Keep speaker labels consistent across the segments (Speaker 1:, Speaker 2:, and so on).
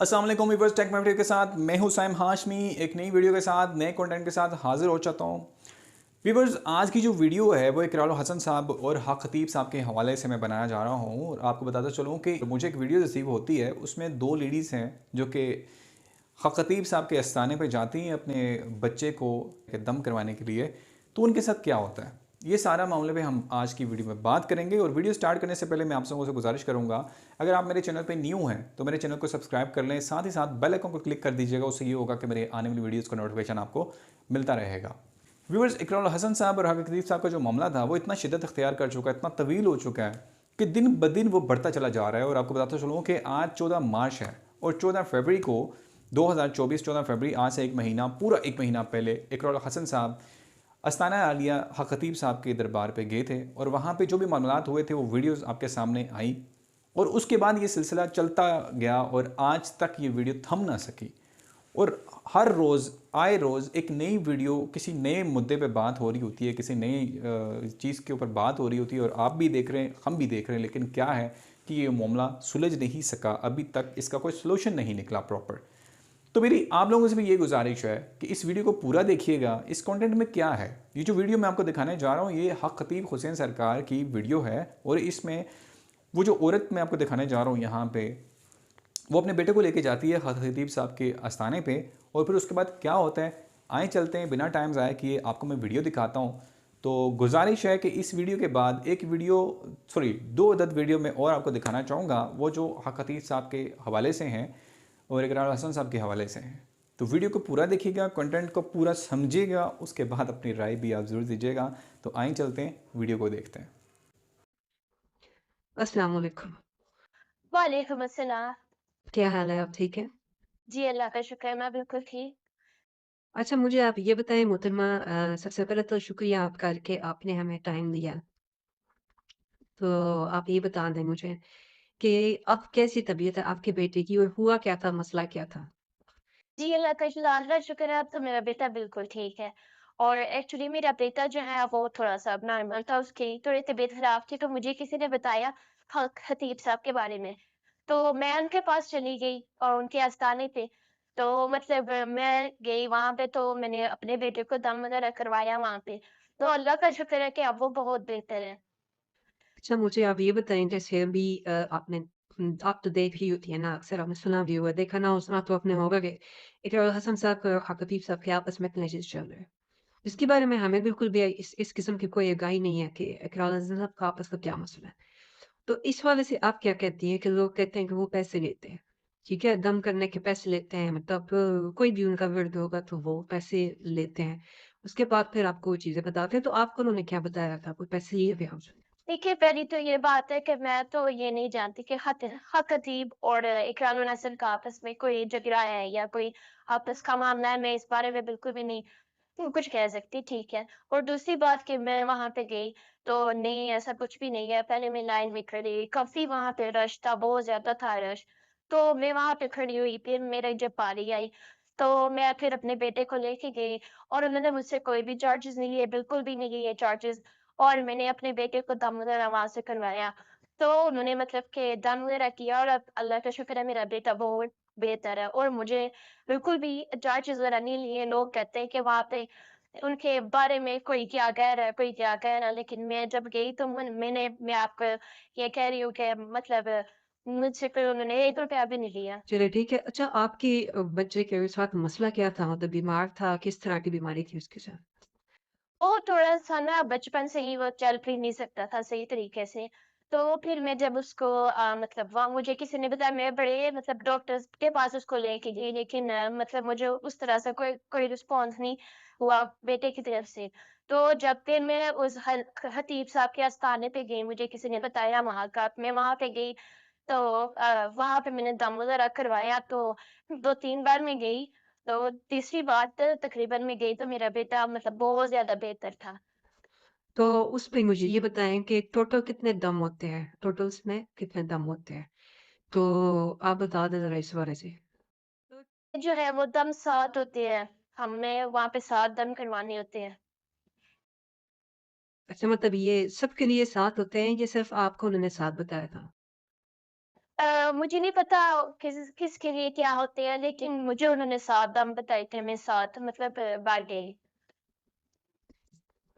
Speaker 1: अस्सलाम वालेकुम viewers, take मैफिल के साथ मैं हूं साइम हाशमी। एक नई वीडियो के साथ नए कंटेंट के साथ हाजिर हो चाहता हूं। व्यूअर्स, आज की जो वीडियो है वो इकराल हसन साहब और हक खतीब साहब के हवाले से मैं बनाया जा रहा हूं। और आपको बताता चलूं कि मुझे एक वीडियो रिसीव होती है, उसमें दो लेडीज़ हैं जो कि हक खतीब साहब के आस्थाने पे जाती हैं अपने बच्चे को दम करवाने के लिए। तो उनके साथ क्या होता है, ये सारा मामले पे हम आज की वीडियो में बात करेंगे। और वीडियो स्टार्ट करने से पहले मैं आप सबों से गुजारिश करूंगा, अगर आप मेरे चैनल पे न्यू हैं तो मेरे चैनल को सब्सक्राइब कर लें, साथ ही साथ बेल आइकन को क्लिक कर दीजिएगा। उससे ये होगा कि मेरे आने वाली वीडियोज़ का नोटिफिकेशन आपको मिलता रहेगा। व्यूअर्स, इकराल हसन साहब और हक खतीब साहब का जो मामला था वो इतना शिद्दत अख्तियार कर चुका है, इतना तवील हो चुका है कि दिन ब दिन वो बढ़ता चला जा रहा है। और आपको बताता चलूँ कि आज 14 मार्च है और 14 फरवरी को 2024, 14 फरवरी, आज से एक महीना, पूरा एक महीना पहले इकराल हसन साहब अस्ताना आलिया हक खतीब साहब के दरबार पे गए थे। और वहाँ पे जो भी मामलात हुए थे वो वीडियोस आपके सामने आई। और उसके बाद ये सिलसिला चलता गया और आज तक ये वीडियो थम ना सकी। और हर रोज़ आए रोज़ एक नई वीडियो किसी नए मुद्दे पे बात हो रही होती है, किसी नई चीज़ के ऊपर बात हो रही होती है। और आप भी देख रहे हैं, हम भी देख रहे हैं, लेकिन क्या है कि ये मामला सुलझ नहीं सका, अभी तक इसका कोई सलूशन नहीं निकला प्रॉपर। तो मेरी आप लोगों से भी ये गुजारिश है कि इस वीडियो को पूरा देखिएगा। इस कंटेंट में क्या है, ये जो वीडियो मैं आपको दिखाने जा रहा हूँ ये हक खतीब हुसैन सरकार की वीडियो है। और इसमें वो जो औरत मैं आपको दिखाने जा रहा हूँ यहाँ पे, वो अपने बेटे को लेके जाती है हक खतीब साहब के आस्थाने पे। और फिर उसके बाद क्या होता है, आए चलते हैं बिना टाइम ज़ाया किए आपको मैं वीडियो दिखाता हूँ। तो गुजारिश है कि इस वीडियो के बाद एक वीडियो, सॉरी, दो अदद वीडियो में और आपको दिखाना चाहूँगा, वो जो हक खतीब साहब के हवाले से हैं और इकरार हसन साहब के हवाले से हैं। तो वीडियो को पूरा देखिएगा, कंटेंट को पूरा समझिएगा, उसके बाद अपनी राय भी आप ज़रूर दीजिएगा। तो आइए चलते हैं, वीडियो को देखते हैं।
Speaker 2: अस्सलाम वालेकुम।
Speaker 3: वालेकुम अस्सलाम।
Speaker 2: क्या हाल है? आप ठीक हैं?
Speaker 3: जी, अल्लाह का शुक्र है, मैं बिल्कुल ठीक।
Speaker 2: अच्छा मुझे आप ये बताएँ मोहतरमा सबसे पहले तो शुक्रिया आपका कि आपने हमें टाइम दिया। तो आप ये बता दें मुझे कि अब कैसी तबीयत है आपके बेटे की और हुआ क्या था, मसला क्या था?
Speaker 3: जी, अल्लाह का लाख-लाख शुक्र है, अब तो मेरा बेटा बिल्कुल ठीक है। और एक्चुअली मेरा बेटा जो है वो थोड़ा-सा अबनॉर्मल था, उसकी थोड़ी तबीयत ख़राब थी, तो मुझे किसी ने बताया खतीब साहब के बारे में। तो मैं उनके पास चली गई और उनके आस्थाने पे। तो मतलब मैं गई वहाँ पे, तो मैंने अपने बेटे को दम वग़ैरह करवाया वहाँ पे। तो अल्लाह का शुक्र है कि अब वो बहुत बेहतर है।
Speaker 2: अच्छा मुझे आप ये बताएँ जैसे अभी आपने आप तो देख रही होती है ना अक्सर आपने सुना भी होगा, देखा ना हो सुना तो आपने होगा कि इकरार हसन साहब और हक हबीब साहब के आपस में क्लैशेज़ चल रहे हैं। इसके बारे में हमें बिल्कुल भी इस किस्म की कोई आगाही नहीं है कि इकरार हसन साहब का आपस का क्या मसला है। तो इस हवाले से आप क्या कहती हैं कि लोग कहते हैं कि वो पैसे लेते हैं, ठीक है? दम करने के पैसे लेते हैं मतलब कोई भी उनका विर्द होगा तो वो पैसे लेते हैं। उसके बाद फिर आपको वो चीज़ें बताते हैं, तो आपको उन्होंने क्या बताया था? कोई पैसे लिए थे आपसे?
Speaker 3: देखिए, पहली तो ये बात है कि मैं तो ये नहीं जानती कि हक अतीब और इकराम नस्ल का आपस में कोई झगड़ा है या कोई आपस का मामला है, मैं इस बारे में बिल्कुल भी नहीं कुछ कह सकती, ठीक है। और दूसरी बात कि मैं वहाँ पे गई, तो नहीं, ऐसा कुछ भी नहीं है। पहले मैं लाइन में खड़ी, काफ़ी वहाँ पे रश था, बहुत ज़्यादा था रश। तो मैं वहाँ पे खड़ी हुई, फिर मेरी जब बारी आई, तो मैं फिर अपने बेटे को लेके गई और उन्होंने मुझसे कोई भी चार्जेज़ नहीं लिए, बिल्कुल भी नहीं लिए चार्जेज़। और मैंने अपने बेटे को दम वगैरह वहाँ से करवाया। तो उन्होंने मतलब कि दम वगैरह किया और अब अल्लाह का शुक्र है मेरा बेटा बहुत बेहतर है और मुझे बिल्कुल भी चार्जेज़ वगैरह नहीं लिए। लोग कहते हैं कि वहाँ पे उनके बारे में कोई क्या कह रहा है, कोई क्या कह रहा है, लेकिन मैं जब गई तो मैं आपको ये कह रही हूँ कि मतलब मुझसे कोई उन्होंने ₹1 भी नहीं लिया।
Speaker 2: चलिए ठीक है। अच्छा आपके बच्चे के साथ मसला क्या था? मतलब बीमार था? किस तरह की बीमारी थी उसके साथ?
Speaker 3: वो थोड़ा-सा ना बचपन से ही वो चल फिर नहीं सकता था सही तरीके से। तो फिर मैं जब उसको मतलब वहाँ मुझे किसी ने बताया, मैं बड़े मतलब डॉक्टर्स के पास उसको लेके गई, लेकिन मतलब मुझे उस तरह से कोई कोई रिस्पॉन्स नहीं हुआ बेटे की तरफ से। तो जब फिर मैं उस खतीब साहब के आस्थाने पे गई, मुझे किसी ने बताया वहाँ का, मैं वहाँ पे गई, तो वहाँ पे मैंने दम वगैरह करवाया, तो 2-3 बार मैं गई, तो तीसरी बार तकरीबन मैं गई तो मेरा बेटा मतलब बहुत ज़्यादा बेहतर था।
Speaker 2: तो उसमें मुझे ये बताएँ कि टोटल कितने दम होते हैं? टोटल उसमें कितने दम होते हैं? तो आप बता दें ज़रा इस बारे से।
Speaker 3: तो जो है वो दम 7 होते हैं, हमें वहाँ पे 7 दम करवाने होते हैं।
Speaker 2: अच्छा मतलब ये सबके लिए 7 होते हैं, ये सिर्फ़ आपको उन्होंने 7 बताया था?
Speaker 3: मुझे नहीं पता किसके लिए क्या होते हैं, लेकिन मुझे उन्होंने 7 दाम बताए थे, मैं 7 मतलब बार गई।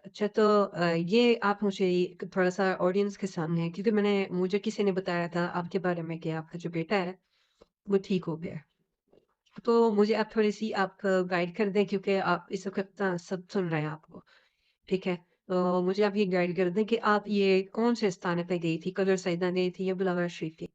Speaker 2: अच्छा तो ये आप मुझे थोड़ा-सा ऑडियंस के सामने क्योंकि मुझे किसी ने बताया था आपके बारे में कि आपका जो बेटा है, वो ठीक हो गया है। तो मुझे आप थोड़ी-सी आप गाइड कर दें क्योंकि आप इस वक़्त ना सब सुन रहे हैं आपको, ठीक है? तो मुझे आप ये गाइड कर दें कि आप ये कौन-से स्थान पे गई थी? कदर सईदा गई थी या बिलावल शरीफ गई?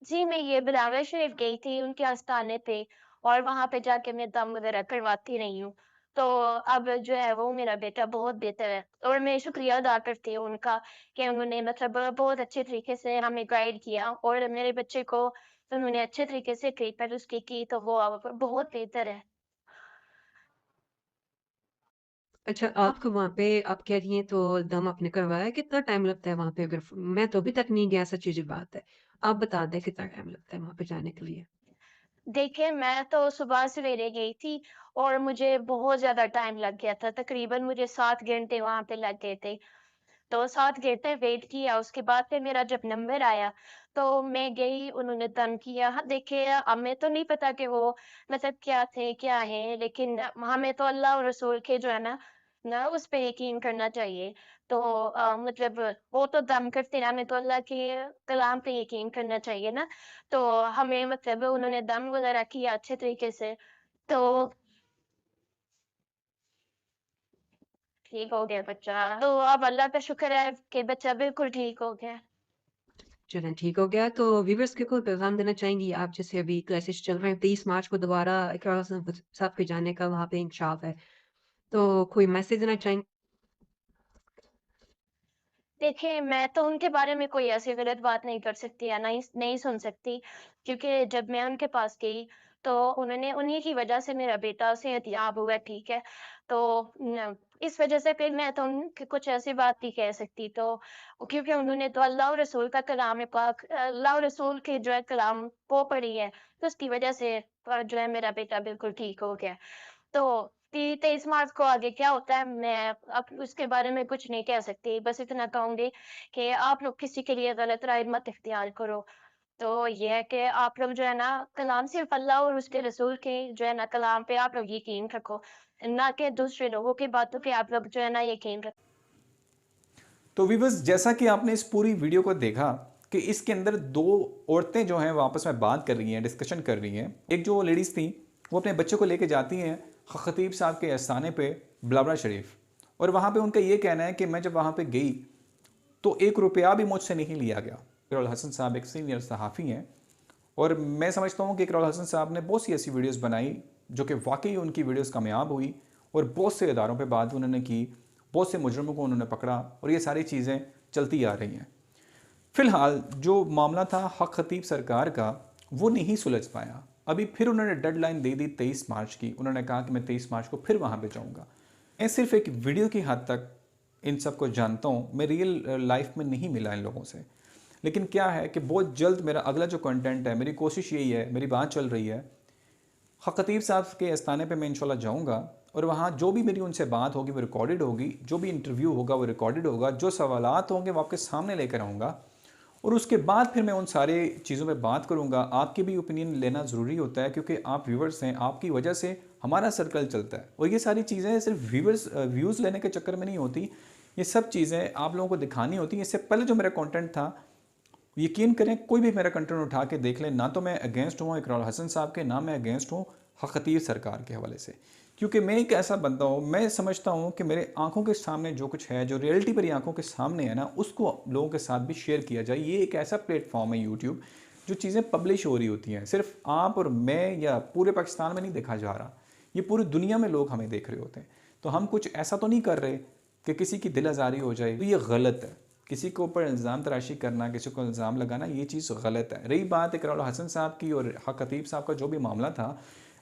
Speaker 3: जी, मैं ये बिलावल शरीफ गई थी उनके आस्थाने पे और वहाँ पे जाके मैं दम वगैरह करवाती रही हूँ। तो अब जो है वो मेरा बेटा बहुत बेहतर है और मैं शुक्रिया अदा करती हूँ उनका कि उन्होंने मतलब बहुत अच्छे तरीके से हमें गाइड किया और मेरे बच्चे को उन्होंने अच्छे तरीके से ट्रीटमेंट उसकी की तो वो अब बहुत बेहतर है।
Speaker 2: अच्छा आपको वहाँ पे आप कह रही हैं तो दम आपने करवाया, कितना टाइम लगता है वहाँ पे अगर मैं तो अभी तक नहीं गया सच्ची-सी बात है। आप बता दें कितना टाइम लगता है वहाँ पे जाने के लिए?
Speaker 3: देखिए, मैं तो सुबह सवेरे गई थी और मुझे बहुत ज़्यादा टाइम लग गया था, तकरीबन मुझे 7 घंटे वहाँ पे लग गए थे। तो 7 घंटे वेट किया, उसके बाद फिर मेरा जब नंबर आया, तो मैं गई, उन्होंने दम किया। हाँ, देखिए हमें तो नहीं पता कि वो मतलब क्या थे, क्या हैं, लेकिन हमें तो अल्लाह और रसूल के जो है ना उस पे यकीन करना चाहिए। तो मतलब वो तो दम करते हैं, हमें तो अल्लाह के कलाम पे यकीन करना चाहिए ना। तो हमें मतलब उन्होंने दम वगैरह किया अच्छे तरीके से, तो ठीक हो गया बच्चा। तो अब अल्लाह का शुक्र है कि बच्चा बिल्कुल ठीक हो गया।
Speaker 2: चलें ठीक हो गया, तो व्यूअर्स को कोई पैगाम देना चाहेंगी आप जैसे अभी क्लासेस चल रहे हैं 23 मार्च को दोबारा इकरार साहब के जाने का वहाँ पे इंकशाफ है। तो कोई मैसेज देना चाहेंगी?
Speaker 3: देखिए, मैं तो उनके बारे में कोई ऐसी गलत बात नहीं कर सकती या नहीं सुन सकती, क्योंकि जब मैं उनके पास गई, तो उन्होंने उन्हीं की वजह से मेरा बेटा सेहतयाब हुआ, ठीक है? तो न इस वजह से फिर मैं तो उनकी कुछ ऐसी बात नहीं कह सकती, तो क्योंकि उन्होंने तो अल्लाह और रसूल का कलाम पाक अल्लाह और रसूल के जो है कलाम वो पढ़ी है, तो उसकी वजह से जो है मेरा बेटा बिल्कुल ठीक हो गया। तो 23 मार्च को आगे क्या होता है, मैं अब उसके बारे में कुछ नहीं कह सकती। बस इतना कहूँगी कि आप लोग किसी के लिए गलत राय मत इख्तियार करो। तो ये है कि आप लोग जो है ना कलाम सिर्फ़ अल्लाह और उसके रसूल के जो है ना कलाम पे आप लोग यकीन रखो, ना कि दूसरे लोगों की बातों पे आप लोग जो है ना यकीन रखो।
Speaker 1: तो वीवर्स, जैसा कि आपने इस पूरी वीडियो को देखा कि इसके अंदर दो औरतें जो हैं वो आपस में बात कर रही हैं, डिस्कशन कर रही हैं। एक जो लेडीज़ थी वो अपने बच्चे को लेके जाती हैं खतीब साहब के आस्थाने पे बिलावल शरीफ, और वहाँ पे उनका ये कहना है कि मैं जब वहाँ पे गई तो 1 रुपया भी मुझसे नहीं लिया गया। इकराल हसन साहब एक सीनियर सहाफ़ी हैं और मैं समझता हूँ कि इकराल हसन साहब ने बहुत सी ऐसी वीडियोस बनाई जो कि वाकई उनकी वीडियोस कामयाब हुई और बहुत से इदारों पे बात उन्होंने की, बहुत से मुजरमों को उन्होंने पकड़ा और ये सारी चीज़ें चलती आ रही हैं। फ़िलहाल जो मामला था हक खतीब सरकार का, वो नहीं सुलझ पाया। अभी फिर उन्होंने डेडलाइन दे दी 23 मार्च की। उन्होंने कहा कि मैं 23 मार्च को फिर वहाँ पे जाऊँगा। मैं सिर्फ एक वीडियो की हद तक इन सब को जानता हूँ, मैं रियल लाइफ में नहीं मिला इन लोगों से। लेकिन क्या है कि बहुत जल्द मेरा अगला जो कंटेंट है, मेरी कोशिश यही है, मेरी बात चल रही है, हक खतीब साहब के आस्थाने पे मैं इंशाल्लाह जाऊँगा और वहाँ जो भी मेरी उनसे बात होगी वो रिकॉर्डेड होगी, जो भी इंटरव्यू होगा वो रिकॉर्डेड होगा, जो सवालात होंगे वो आपके सामने लेकर आऊँगा और उसके बाद फिर मैं उन सारे चीज़ों पे बात करूँगा। आपकी भी ओपिनियन लेना ज़रूरी होता है क्योंकि आप व्यूवर्स हैं, आपकी वजह से हमारा सर्कल चलता है और ये सारी चीज़ें सिर्फ व्यूज़ लेने के चक्कर में नहीं होती, ये सब चीज़ें आप लोगों को दिखानी होती हैं। इससे पहले जो मेरा कंटेंट था, यकीन करें कोई भी मेरा कंटेंट उठा के देख लें, ना तो मैं अगेंस्ट हूँ इकरार हसन साहब के, ना मैं अगेंस्ट हूँ हक खतीब सरकार के हवाले से, क्योंकि मैं एक ऐसा बंदा हूँ, मैं समझता हूँ कि मेरे आंखों के सामने जो कुछ है, जो रियलिटी मेरी आंखों के सामने है ना, उसको लोगों के साथ भी शेयर किया जाए। ये एक ऐसा प्लेटफॉर्म है यूट्यूब, जो चीज़ें पब्लिश हो रही होती हैं, सिर्फ आप और मैं या पूरे पाकिस्तान में नहीं देखा जा रहा, ये पूरी दुनिया में लोग हमें देख रहे होते हैं। तो हम कुछ ऐसा तो नहीं कर रहे कि किसी की दिल आज़ारी हो जाए, तो ये गलत है। किसी के ऊपर इल्ज़ाम तराशी करना, किसी को इल्ज़ाम लगाना, ये चीज़ गलत है। रही बात इकरार हसन साहब की और हक खतीब साहब का जो भी मामला था,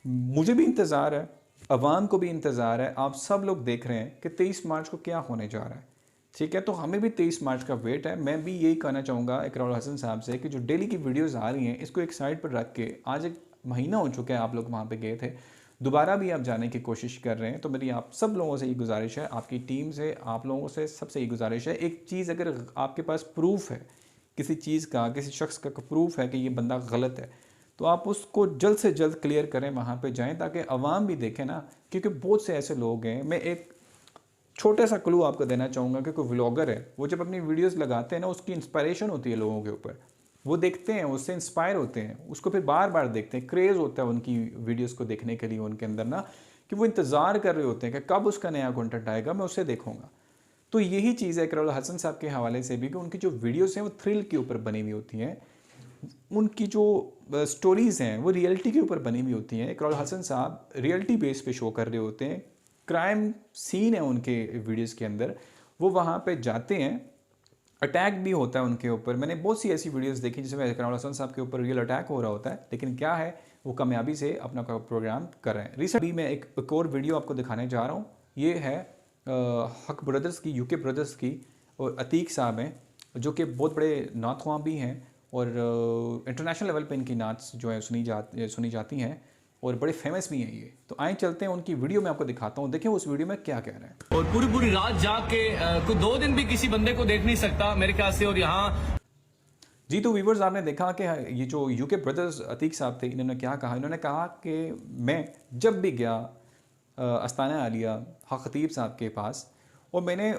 Speaker 1: मुझे भी इंतज़ार है, अवाम को भी इंतज़ार है, आप सब लोग देख रहे हैं कि 23 मार्च को क्या होने जा रहा है। ठीक है, तो हमें भी 23 मार्च का वेट है। मैं भी यही कहना चाहूँगा इकरार हसन साहब से कि जो डेली की वीडियोज़ आ रही हैं, इसको एक साइड पर रख के, आज एक महीना हो चुका है आप लोग वहाँ पे गए थे, दोबारा भी आप जाने की कोशिश कर रहे हैं, तो मेरी आप सब लोगों से ये गुजारिश है, आपकी टीम से, आप लोगों से सबसे ये गुजारिश है, एक चीज़ अगर आपके पास प्रूफ है किसी चीज़ का, किसी शख्स का प्रूफ है कि ये बंदा गलत है, तो आप उसको जल्द से जल्द क्लियर करें, वहाँ पे जाएं ताकि अवाम भी देखे ना। क्योंकि बहुत से ऐसे लोग हैं, मैं एक छोटा सा क्लू आपको देना चाहूँगा कि कोई व्लॉगर है, वो जब अपनी वीडियोस लगाते हैं ना, उसकी इंस्पायरेशन होती है लोगों के ऊपर, वो देखते हैं, उससे इंस्पायर होते हैं, उसको फिर बार बार देखते हैं, क्रेज़ होता है उनकी वीडियोस को देखने के लिए उनके अंदर ना, कि वो इंतज़ार कर रहे होते हैं कि कब उसका नया कंटेंट आएगा, मैं उसे देखूंगा। तो यही चीज़ है इकरारुल हसन साहब के हवाले से भी, कि उनकी जो वीडियोस हैं वो थ्रिल के ऊपर बनी हुई होती हैं, उनकी जो स्टोरीज़ हैं वो रियलिटी के ऊपर बनी हुई होती हैं। इकरारुल हसन साहब रियलिटी बेस पे शो कर रहे होते हैं, क्राइम सीन है उनके वीडियोस के अंदर, वो वहाँ पे जाते हैं, अटैक भी होता है उनके ऊपर। मैंने बहुत सी ऐसी वीडियोस देखी जिसमें इकरारुल हसन साहब के ऊपर रियल अटैक हो रहा होता है, लेकिन क्या है, वो कामयाबी से अपना प्रोग्राम कर रहे हैं। रिसेंटली मैं एक और वीडियो आपको दिखाने जा रहा हूँ, ये है हक ब्रदर्स की, यूके ब्रदर्स की, और अतीक साहब हैं जो कि बहुत बड़े नात ख्वां भी हैं, और इंटरनेशनल लेवल पे इनकी नाच जो है सुनी जाती हैं, और बड़े फेमस भी हैं ये। तो आए चलते हैं उनकी वीडियो में आपको दिखाता हूँ, देखें उस वीडियो में क्या कह रहे हैं।
Speaker 4: और पूरी पूरी रात जाग के कोई 2 दिन भी किसी बंदे को देख नहीं सकता मेरे ख्याल से। और यहाँ
Speaker 1: जी, तो व्यूवर्स आपने देखा कि ये जो यूके ब्रदर्स अतीक साहब थे, इन्होंने क्या कहा, इन्होंने कहा कि मैं जब भी गया अस्ताना आलिया हक खतीब साहब के पास, और मैंने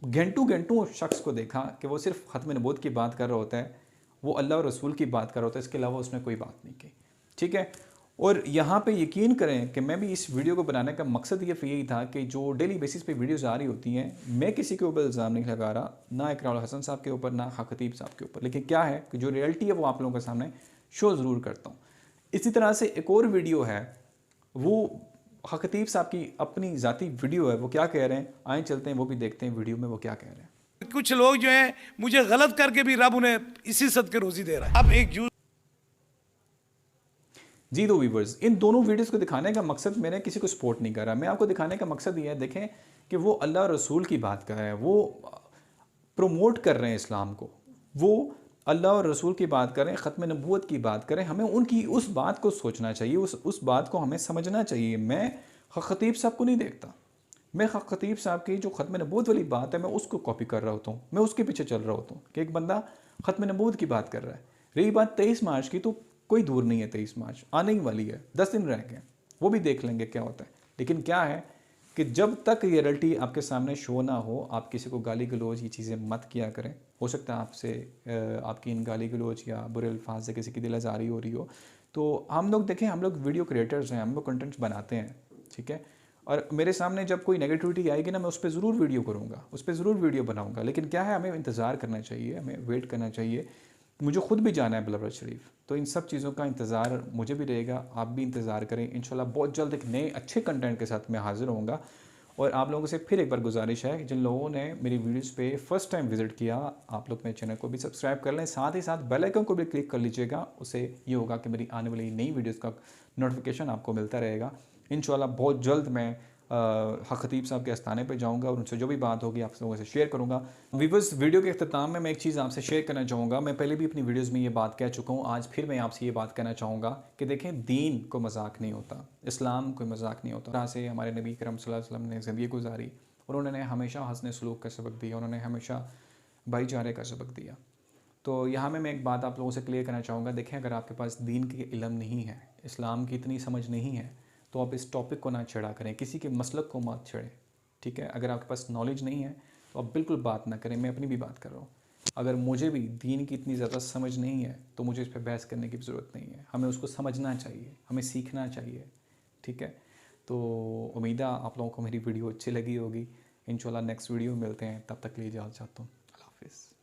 Speaker 1: घंटों घंटों उस शख्स को देखा कि वो सिर्फ ख़त्म नबूवत की बात कर रहा होता है, वो अल्लाह और रसूल की बात कर रहा होता है, इसके अलावा उसने कोई बात नहीं की। ठीक है, और यहाँ पे यकीन करें कि मैं भी इस वीडियो को बनाने का मकसद ये यही था कि जो डेली बेसिस पे वीडियोस आ रही होती हैं, मैं किसी के ऊपर इल्ज़ाम नहीं लगा रहा, ना इकरारुल हसन साहब के ऊपर, ना हक खतीब साहब के ऊपर, लेकिन क्या है कि जो रियलिटी है वो आप लोगों के सामने शो ज़रूर करता हूँ। इसी तरह से एक और वीडियो है, वो हक खतीब साहब की अपनी ज़ाती वीडियो है, वो क्या कह रहे हैं, आए चलते हैं वो भी देखते हैं वीडियो में वो क्या कह रहे हैं।
Speaker 5: कुछ लोग जो हैं मुझे गलत करके भी रब उन्हें इसी सदके रोजी दे रहा है। अब एक जूस
Speaker 1: जी, दो व्यूवर्स, इन दोनों वीडियोस को दिखाने का मकसद, मैंने किसी को सपोर्ट नहीं कर रहा, मैं आपको दिखाने का मकसद ये है, देखें कि वो अल्लाह और रसूल की बात कर रहे हैं, वो प्रमोट कर रहे हैं इस्लाम को, वो अल्लाह और रसूल की बात करें, ख़त्म नबूवत की बात करें, हमें उनकी उस बात को सोचना चाहिए, उस बात को हमें समझना चाहिए। मैं हक खतीब साहब को नहीं देखता, मैं हक खतीब साहब की जो ख़त्म नबूवत वाली बात है, मैं उसको कॉपी कर रहा होता हूँ, मैं उसके पीछे चल रहा होता हूँ कि एक बंदा ख़त्म नबूवत की बात कर रहा है। रही बात 23 मार्च की, तो कोई दूर नहीं है, 23 मार्च आने ही वाली है, 10 दिन रह गए, वो भी देख लेंगे क्या होता है। लेकिन क्या है कि जब तक रियलिटी आपके सामने शो ना हो, आप किसी को गाली गलौज ये चीज़ें मत किया करें। हो सकता है आपसे आपकी इन गाली गलौज या बुरे अल्फाज से किसी की दिल आज़ारी हो रही हो, तो हम लोग देखें, हम लोग वीडियो क्रिएटर्स हैं, हम लोग कंटेंट्स बनाते हैं, ठीक है, और मेरे सामने जब कोई नेगेटिविटी आएगी ना, मैं उस पर ज़रूर वीडियो करूँगा, उस पर ज़रूर वीडियो बनाऊँगा। लेकिन क्या है, हमें इंतज़ार करना चाहिए, हमें वेट करना चाहिए। मुझे खुद भी जाना है बिलावल शरीफ, तो इन सब चीज़ों का इंतज़ार मुझे भी रहेगा, आप भी इंतज़ार करें। इंशाल्लाह बहुत जल्द एक नए अच्छे कंटेंट के साथ मैं हाज़िर होऊंगा। और आप लोगों से फिर एक बार गुजारिश है कि जिन लोगों ने मेरी वीडियोस पे फर्स्ट टाइम विज़िट किया, आप लोग मेरे चैनल को भी सब्सक्राइब कर लें, साथ ही साथ बेल आइकन को भी क्लिक कर लीजिएगा। उससे ये होगा कि मेरी आने वाली नई वीडियोस का नोटिफिकेशन आपको मिलता रहेगा। इंशाल्लाह बहुत जल्द मैं हक खतीब साहब के आस्थाने पे जाऊंगा और उनसे जो भी बात होगी आप लोगों से शेयर करूंगा। व्यूअर्स, वीडियो के अख्ताम में मैं एक चीज़ आपसे शेयर करना चाहूँगा। मैं पहले भी अपनी वीडियोस में ये बात कह चुका हूँ, आज फिर मैं आपसे ये बात कहना चाहूँगा कि देखें, दीन को मजाक नहीं होता, इस्लाम कोई मजाक नहीं होता। तरह से हमारे नबी करम सल्लल्लाहु अलैहि वसल्लम ने ज़िंदगी गुजारी और उन्होंने हमेशा हस्न सलूक का सबक दिया, उन्होंने हमेशा भाईचारे का सबक दिया। तो यहाँ में मैं एक बात आप लोगों से क्लियर करना चाहूँगा। देखें, अगर आपके पास दीन की इल्म नहीं है, इस्लाम की इतनी समझ नहीं है, तो आप इस टॉपिक को ना छेड़ा करें, किसी के मसलक को मत छेड़ें, ठीक है। अगर आपके पास नॉलेज नहीं है तो आप बिल्कुल बात ना करें। मैं अपनी भी बात कर रहा हूँ, अगर मुझे भी दीन की इतनी ज़्यादा समझ नहीं है तो मुझे इस पर बहस करने की ज़रूरत नहीं है। हमें उसको समझना चाहिए, हमें सीखना चाहिए, ठीक है। तो उम्मीद है आप लोगों को मेरी वीडियो अच्छी लगी होगी। इंशाल्लाह नेक्स्ट वीडियो में मिलते हैं, तब तक के लिए इजाज़त चाहता हूँ। अल्लाह हाफ़िज़।